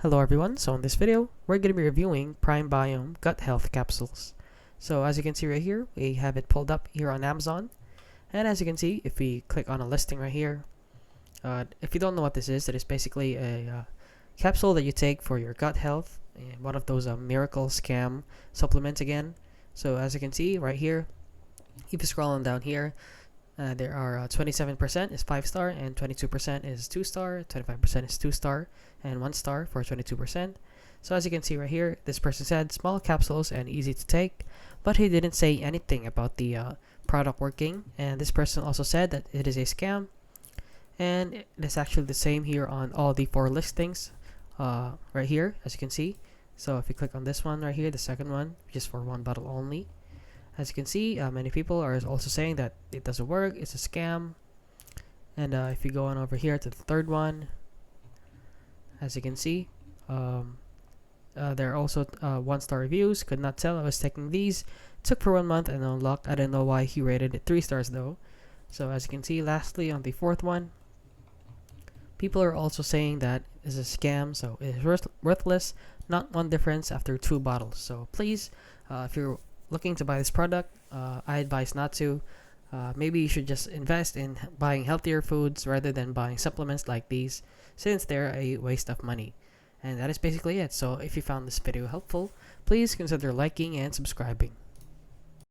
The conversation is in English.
Hello everyone, so in this video, we're going to be reviewing Prime Biome Gut Health Capsules. So as you can see right here, we have it pulled up here on Amazon. And as you can see, if we click on a listing right here, if you don't know what this is, it is basically a capsule that you take for your gut health. And one of those miracle scam supplements again. So as you can see right here, if you scroll on down here, there are 27% is 5-star and 22% is 2-star, 25% is 2-star, and 1-star for 22%. So as you can see right here, this person said small capsules and easy to take, but he didn't say anything about the product working. And this person also said that it is a scam, and it is actually the same here on all the 4 listings right here, as you can see. So if you click on this one right here, the second one, just for 1 bottle only. As you can see, many people are also saying that it doesn't work, it's a scam. And if you go on over here to the third one, as you can see, there are also 1-star reviews. Could not tell I was taking these. Took for 1 month and unlocked. I don't know why he rated it 3 stars though. So as you can see, lastly on the 4th one, people are also saying that it's a scam, so it is worthless. Not one difference after 2 bottles. So please, if you're looking to buy this product, I advise not to. Maybe you should just invest in buying healthier foods rather than buying supplements like these, since they're a waste of money. And that is basically it. So if you found this video helpful, please consider liking and subscribing.